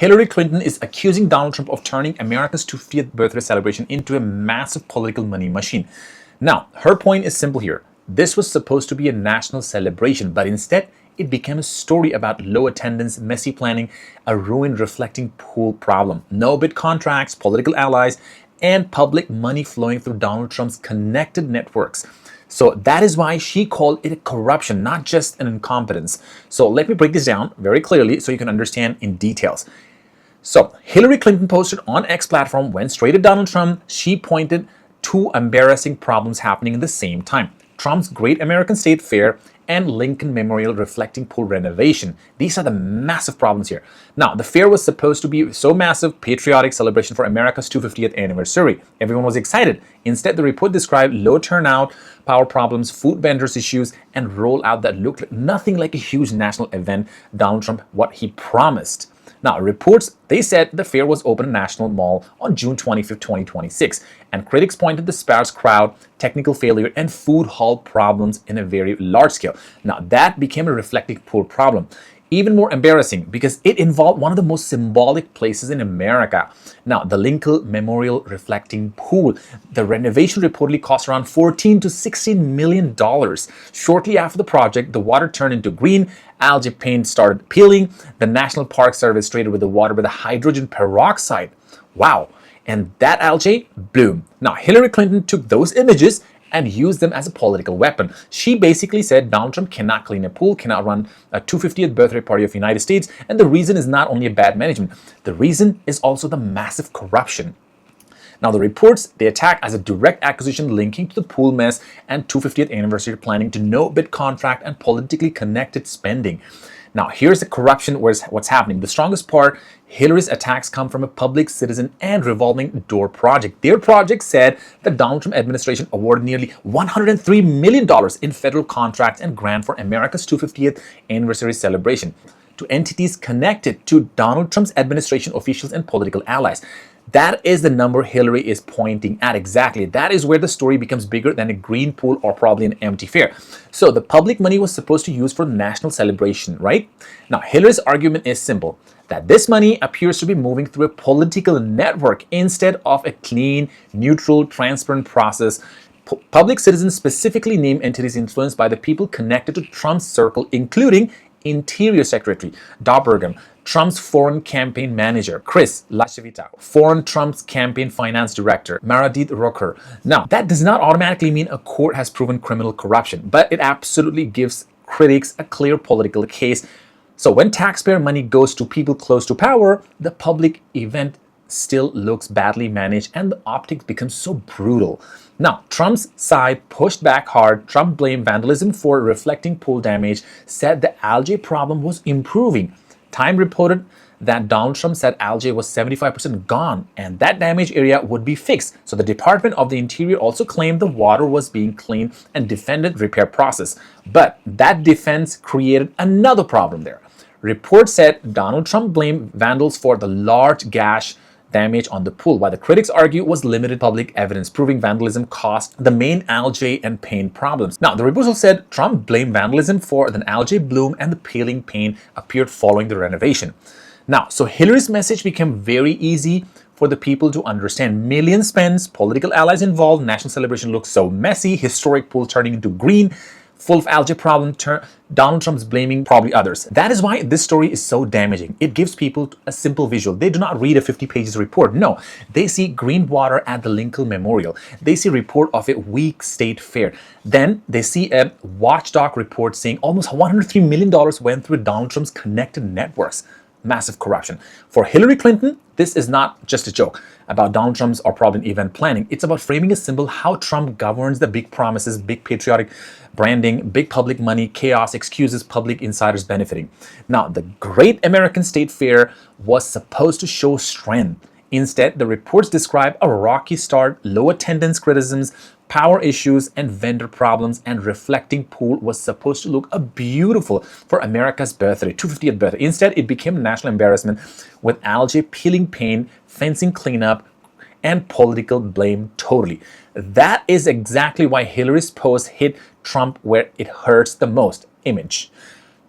Hillary Clinton is accusing Donald Trump of turning America's 50th birthday celebration into a massive political money machine. Now, her point is simple here. This was supposed to be a national celebration, but instead, it became a story about low attendance, messy planning, a ruined reflecting pool problem, no bid contracts, political allies, and public money flowing through Donald Trump's connected networks. So that is why she called it a corruption, not just an incompetence. So let me break this down very clearly so you can understand in details. So Hillary Clinton posted on X platform, went straight at Donald Trump. She pointed two embarrassing problems happening at the same time. Trump's Great American State Fair and Lincoln Memorial reflecting pool renovation. These are the massive problems here. Now, the fair was supposed to be so massive, patriotic celebration for America's 250th anniversary. Everyone was excited. Instead, the report described low turnout, power problems, food vendors issues, and rollout that looked like nothing like a huge national event. Donald Trump, what he promised. Now, reports, they said the fair was open at National Mall on June 25, 2026, and critics pointed the sparse crowd, technical failure, and food hall problems in a very large scale. Now, that became a reflecting pool problem. Even more embarrassing because it involved one of the most symbolic places in America. Now, the Lincoln Memorial reflecting pool. The renovation reportedly cost around $14 to $16 million. Shortly after the project, the water turned into green, algae paint started peeling, the National Park Service treated with the water with a hydrogen peroxide. Wow. And that algae bloomed. Now, Hillary Clinton took those images and used them as a political weapon. She basically said Donald Trump cannot clean a pool, cannot run a 250th birthday party of the United States, and the reason is not only a bad management, the reason is also the massive corruption. Now, the reports, they attack as a direct accusation linking to the pool mess and 250th anniversary planning to no-bid contract and politically connected spending. Now, here's the corruption, what's happening. The strongest part, Hillary's attacks come from a public citizen and revolving door project. Their project said the Donald Trump administration awarded nearly $103 million in federal contracts and grant for America's 250th anniversary celebration to entities connected to Donald Trump's administration officials and political allies. That is the number Hillary is pointing at exactly. That is where the story becomes bigger than a green pool or probably an empty fair. So the public money was supposed to use for the national celebration, right? Now, Hillary's argument is simple, that this money appears to be moving through a political network instead of a clean, neutral, transparent process. Public citizens specifically name entities influenced by the people connected to Trump's circle, including Interior Secretary Doug Burgum, Trump's foreign campaign manager, Chris LaCivita, foreign Trump's campaign finance director, Meredith Roker. Now, that does not automatically mean a court has proven criminal corruption, but it absolutely gives critics a clear political case. So when taxpayer money goes to people close to power, the public event still looks badly managed and the optics becomes so brutal. Now, Trump's side pushed back hard. Trump blamed vandalism for reflecting pool damage, said the algae problem was improving. Time reported that Donald Trump said algae was 75% gone and that damaged area would be fixed. So the Department of the Interior also claimed the water was being cleaned and defended repair process. But that defense created another problem there. Reports said Donald Trump blamed vandals for the large gash damage on the pool, while the critics argue was limited public evidence proving vandalism caused the main algae and paint problems. Now, the reports also said Trump blamed vandalism for the algae bloom and the peeling paint appeared following the renovation. Now, so Hillary's message became very easy for the people to understand. Millions spent, political allies involved, national celebration looks so messy, historic pool turning into green, full of algae problem, Donald Trump's blaming probably others. That is why this story is so damaging. It gives people a simple visual. They do not read a 50 pages report. No, they see green water at the Lincoln Memorial. They see a report of a weak state fair. Then they see a watchdog report saying almost $103 million went through Donald Trump's connected networks. Massive corruption. For Hillary Clinton, this is not just a joke about Donald Trump's or probably event planning. It's about framing a symbol how Trump governs the big promises, big patriotic branding, big public money, chaos, excuses, public insiders benefiting. Now, the Great American State Fair was supposed to show strength. Instead, the reports describe a rocky start, low attendance criticisms, power issues, and vendor problems, and reflecting pool was supposed to look beautiful for America's birthday, 250th birthday. Instead, it became a national embarrassment with algae peeling paint, fencing cleanup, and political blame totally. That is exactly why Hillary's post hit Trump where it hurts the most, image.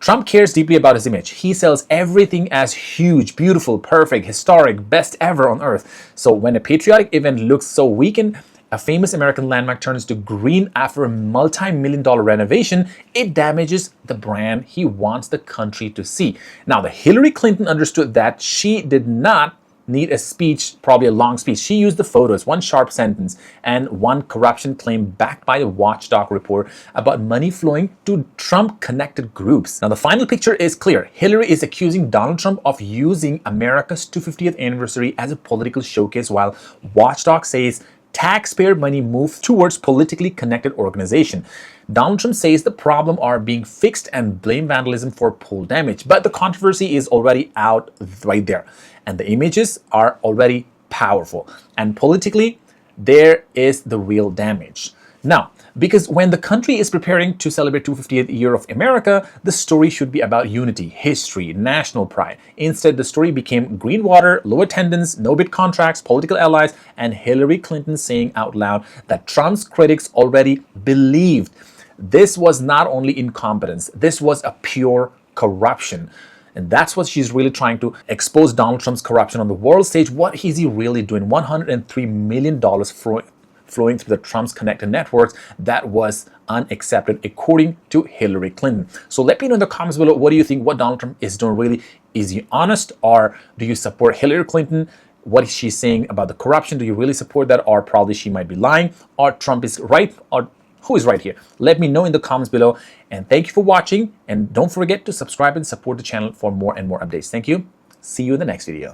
Trump cares deeply about his image. He sells everything as huge, beautiful, perfect, historic, best ever on earth. So when a patriotic event looks so weakened, a famous American landmark turns to green after a multi-million-dollar renovation, it damages the brand he wants the country to see. Now, the Hillary Clinton understood that she did not need a speech, probably a long speech. She used the photos, one sharp sentence, and one corruption claim backed by a watchdog report about money flowing to Trump-connected groups. Now, the final picture is clear. Hillary is accusing Donald Trump of using America's 250th anniversary as a political showcase, while watchdog says taxpayer money moved towards politically connected organization. Donald Trump says the problem are being fixed and blame vandalism for poll damage. But the controversy is already out right there. And the images are already powerful. And politically, there is the real damage. Now, because when the country is preparing to celebrate 250th year of America, the story should be about unity, history, national pride. Instead, the story became green water, low attendance, no bid contracts, political allies, and Hillary Clinton saying out loud that Trump's critics already believed. This was not only incompetence, this was a pure corruption. And that's what she's really trying to expose Donald Trump's corruption on the world stage. What is he really doing? $103 million flowing through the Trump's connected networks. That was unaccepted according to Hillary Clinton. So let me know in the comments below, what do you think what Donald Trump is doing really? Is he honest, or do you support Hillary Clinton? What is she saying about the corruption? Do you really support that, or probably she might be lying, or Trump is right, or who is right here? Let me know in the comments below. And thank you for watching. And don't forget to subscribe and support the channel for more and more updates. Thank you. See you in the next video.